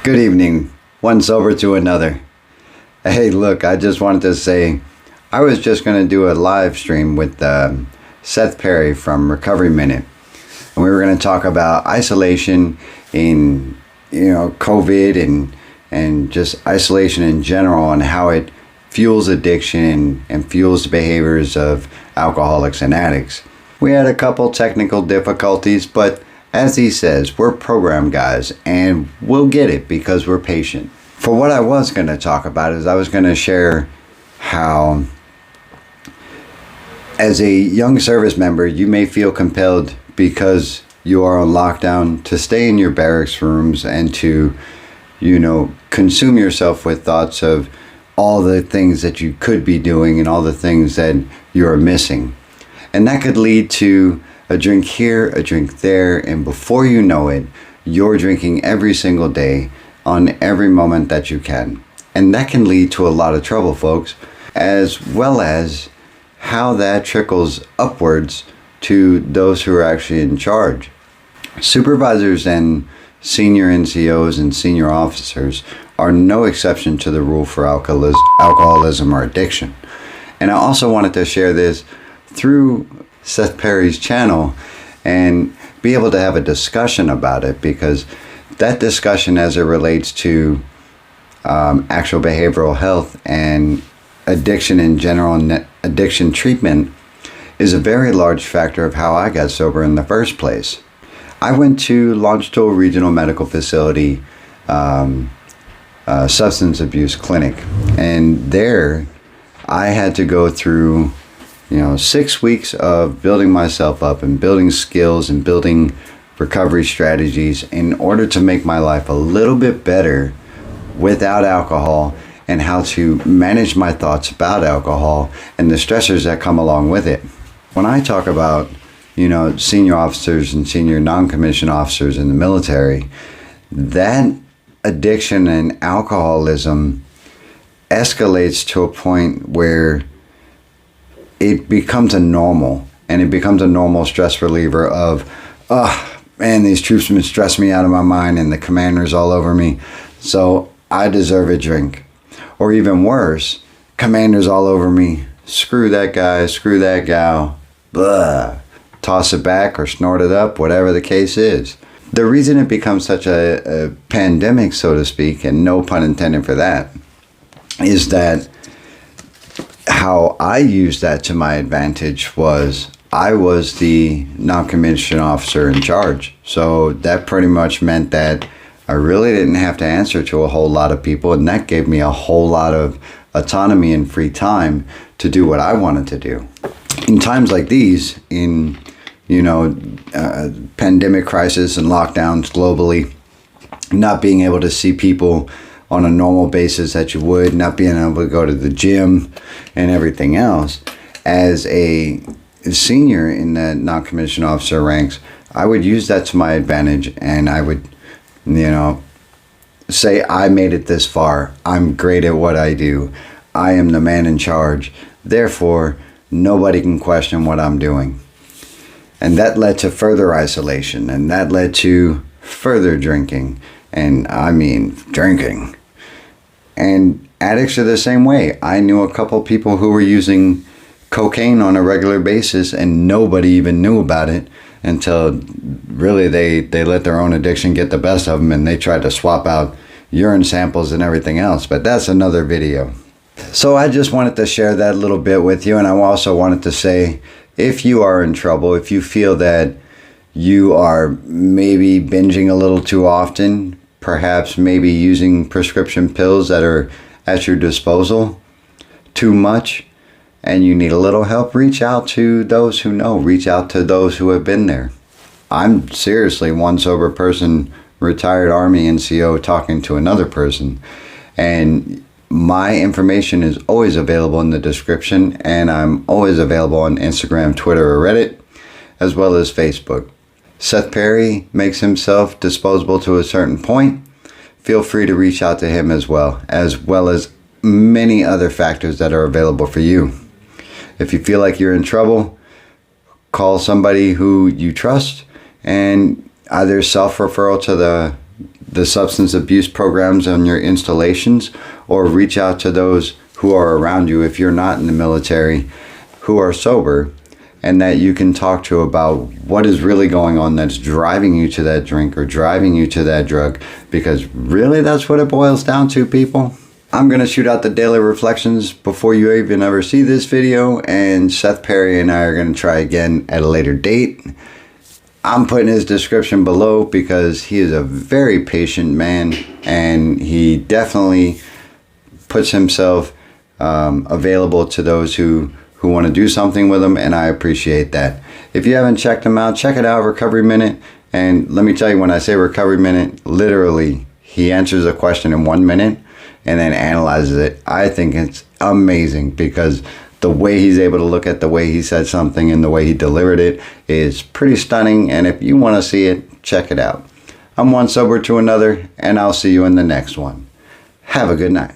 Good evening, one sober to another. Hey, look, I just wanted to say, I was just going to do a live stream with Seth Perry from Recovery Minute. And we were going to talk about isolation in, COVID and just isolation in general and how it fuels addiction and fuels the behaviors of alcoholics and addicts. We had a couple technical difficulties, but as he says, we're program guys and we'll get it because we're patient. For what I was going to talk about is I was going to share how as a young service member, you may feel compelled because you are on lockdown to stay in your barracks rooms and to, consume yourself with thoughts of all the things that you could be doing and all the things that you're missing. And that could lead to a drink here, a drink there, and before you know it, you're drinking every single day on every moment that you can. And that can lead to a lot of trouble, folks, as well as how that trickles upwards to those who are actually in charge. Supervisors and senior NCOs and senior officers are no exception to the rule for alcoholism or addiction. And I also wanted to share this through Seth Perry's channel and be able to have a discussion about it, because that discussion as it relates to actual behavioral health and addiction in general and addiction treatment is a very large factor of how I got sober in the first place. I went to Longstool Regional Medical Facility substance abuse clinic, and there I had to go through 6 weeks of building myself up and building skills and building recovery strategies in order to make my life a little bit better without alcohol, and how to manage my thoughts about alcohol and the stressors that come along with it. When I talk about, senior officers and senior non-commissioned officers in the military, that addiction and alcoholism escalates to a point where it becomes a normal, and it becomes a normal stress reliever of, these troops have been stressing me out of my mind and the commander's all over me, so I deserve a drink. Or even worse, commander's all over me, screw that guy, screw that gal, blah, toss it back or snort it up, whatever the case is. The reason it becomes such a pandemic, so to speak, and no pun intended for that, is that how I used that to my advantage was I was the non-commissioned officer in charge. So that pretty much meant that I really didn't have to answer to a whole lot of people, and that gave me a whole lot of autonomy and free time to do what I wanted to do. In times like these, in pandemic crisis and lockdowns globally, not being able to see people on a normal basis that you would, not being able to go to the gym and everything else, as a senior in the non-commissioned officer ranks, I would use that to my advantage, and I would say, I made it this far, I'm great at what I do, I am the man in charge, therefore nobody can question what I'm doing. And that led to further isolation, and that led to further drinking, and I mean drinking. And addicts are the same way. I knew a couple people who were using cocaine on a regular basis and nobody even knew about it until really they let their own addiction get the best of them, and they tried to swap out urine samples and everything else. But that's another video. So I just wanted to share that little bit with you. And I also wanted to say, if you are in trouble, if you feel that you are maybe binging a little too often, perhaps maybe using prescription pills that are at your disposal too much, and you need a little help, reach out to those who know, reach out to those who have been there. I'm seriously one sober person, retired Army NCO, talking to another person, and my information is always available in the description, and I'm always available on Instagram, Twitter, or Reddit, as well as Facebook. Seth Perry makes himself disposable to a certain point. Feel free to reach out to him as well as many other factors that are available for you. If you feel like you're in trouble, call somebody who you trust, and either self-referral to the substance abuse programs on your installations, or reach out to those who are around you if you're not in the military, who are sober, and that you can talk to about what is really going on that's driving you to that drink or driving you to that drug, because really that's what it boils down to, people. I'm going to shoot out the daily reflections before you even ever see this video, and Seth Perry and I are going to try again at a later date. I'm putting his description below because he is a very patient man, and he definitely puts himself available to those who want to do something with him, and I appreciate that. If you haven't checked him out, check it out, Recovery Minute. And let me tell you, when I say Recovery Minute, literally he answers a question in 1 minute and then analyzes it. I think it's amazing because the way he's able to look at the way he said something and the way he delivered it is pretty stunning. And if you want to see it, check it out. I'm one sober to another, and I'll see you in the next one. Have a good night.